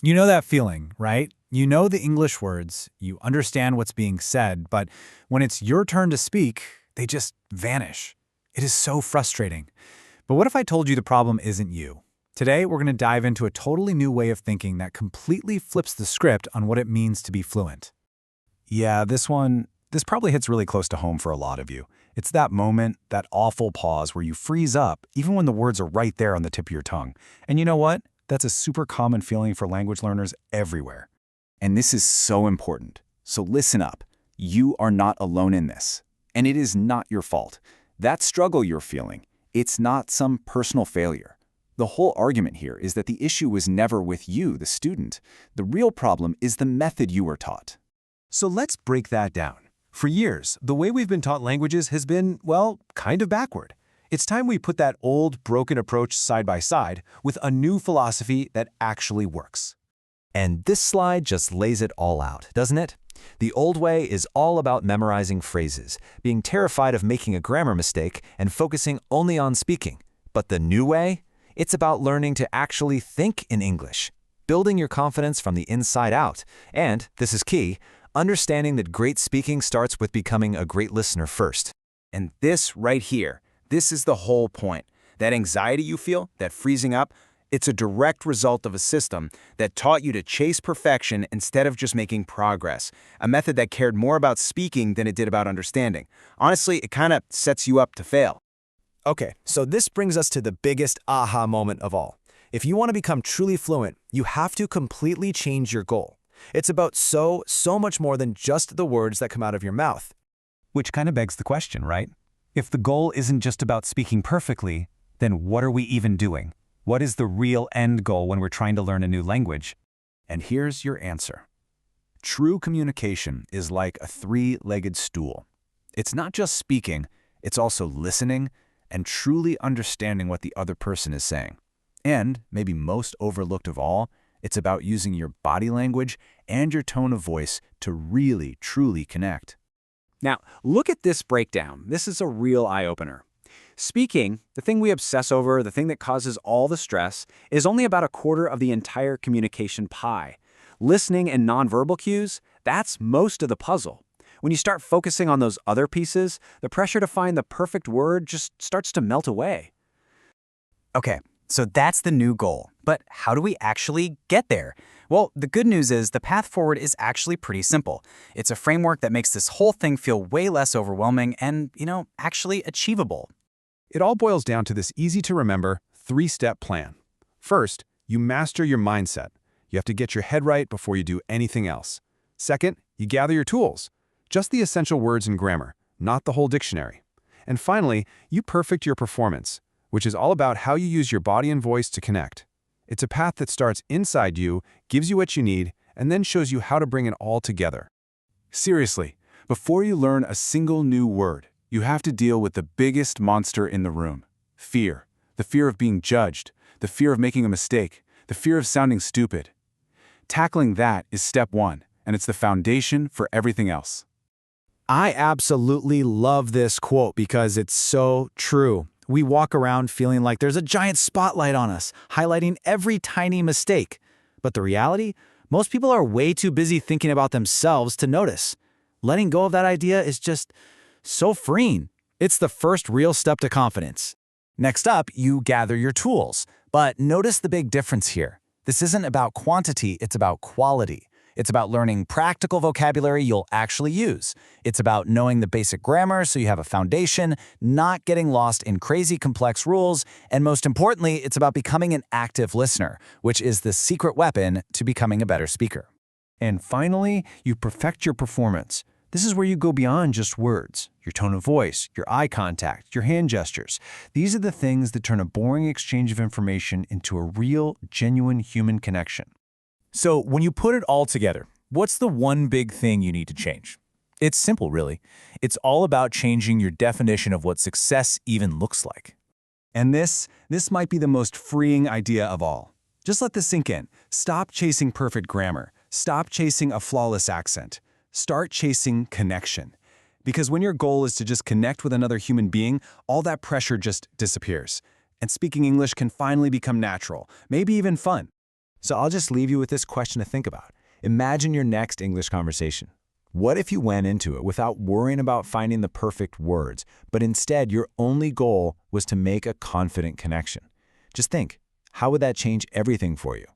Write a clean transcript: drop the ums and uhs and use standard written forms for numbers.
You know that feeling, right? You know the English words, you understand what's being said, but when it's your turn to speak, they just vanish. It is so frustrating. But what if I told you the problem isn't you? Today, we're going to dive into a totally new way of thinking that completely flips the script on what it means to be fluent. Yeah, this probably hits really close to home for a lot of you. It's that moment, that awful pause where you freeze up, even when the words are right there on the tip of your tongue. And you know what? That's a super common feeling for language learners everywhere. And this is so important. So listen up. You are not alone in this. And it is not your fault. That struggle you're feeling, it's not some personal failure. The whole argument here is that the issue was never with you, the student. The real problem is the method you were taught. So let's break that down. For years, the way we've been taught languages has been, well, kind of backward. It's time we put that old, broken approach side by side with a new philosophy that actually works. And this slide just lays it all out, doesn't it? The old way is all about memorizing phrases, being terrified of making a grammar mistake, and focusing only on speaking. But the new way? It's about learning to actually think in English, building your confidence from the inside out, and, this is key, understanding that great speaking starts with becoming a great listener first. And this right here, this is the whole point. That anxiety you feel, that freezing up, it's a direct result of a system that taught you to chase perfection instead of just making progress, a method that cared more about speaking than it did about understanding. Honestly, it kind of sets you up to fail. Okay, so this brings us to the biggest aha moment of all. If you want to become truly fluent, you have to completely change your goal. It's about so much more than just the words that come out of your mouth. Which kind of begs the question, right? If the goal isn't just about speaking perfectly, then what are we even doing? What is the real end goal when we're trying to learn a new language? And here's your answer. True communication is like a three-legged stool. It's not just speaking, it's also listening and truly understanding what the other person is saying. And, maybe most overlooked of all, it's about using your body language and your tone of voice to really, truly connect. Now, look at this breakdown. This is a real eye-opener. Speaking, the thing we obsess over, the thing that causes all the stress, is only about a quarter of the entire communication pie. Listening and nonverbal cues, that's most of the puzzle. When you start focusing on those other pieces, the pressure to find the perfect word just starts to melt away. Okay, so that's the new goal. But how do we actually get there? Well, the good news is the path forward is actually pretty simple. It's a framework that makes this whole thing feel way less overwhelming and, actually achievable. It all boils down to this easy-to-remember, three-step plan. First, you master your mindset. You have to get your head right before you do anything else. Second, you gather your tools. Just the essential words and grammar, not the whole dictionary. And finally, you perfect your performance, which is all about how you use your body and voice to connect. It's a path that starts inside you, gives you what you need, and then shows you how to bring it all together. Seriously, before you learn a single new word, you have to deal with the biggest monster in the room: fear. The fear of being judged, the fear of making a mistake, the fear of sounding stupid. Tackling that is step one, and it's the foundation for everything else. I absolutely love this quote because it's so true. We walk around feeling like there's a giant spotlight on us, highlighting every tiny mistake. But the reality? Most people are way too busy thinking about themselves to notice. Letting go of that idea is just so freeing. It's the first real step to confidence. Next up, you gather your tools. But notice the big difference here. This isn't about quantity, it's about quality. It's about learning practical vocabulary you'll actually use. It's about knowing the basic grammar so you have a foundation, not getting lost in crazy complex rules, and most importantly, it's about becoming an active listener, which is the secret weapon to becoming a better speaker. And finally, you perfect your performance. This is where you go beyond just words, your tone of voice, your eye contact, your hand gestures. These are the things that turn a boring exchange of information into a real, genuine human connection. So when you put it all together, what's the one big thing you need to change? It's simple, really. It's all about changing your definition of what success even looks like. And this might be the most freeing idea of all. Just let this sink in. Stop chasing perfect grammar. Stop chasing a flawless accent. Start chasing connection. Because when your goal is to just connect with another human being, all that pressure just disappears. And speaking English can finally become natural, maybe even fun. So I'll just leave you with this question to think about. Imagine your next English conversation. What if you went into it without worrying about finding the perfect words, but instead your only goal was to make a confident connection? Just think, how would that change everything for you?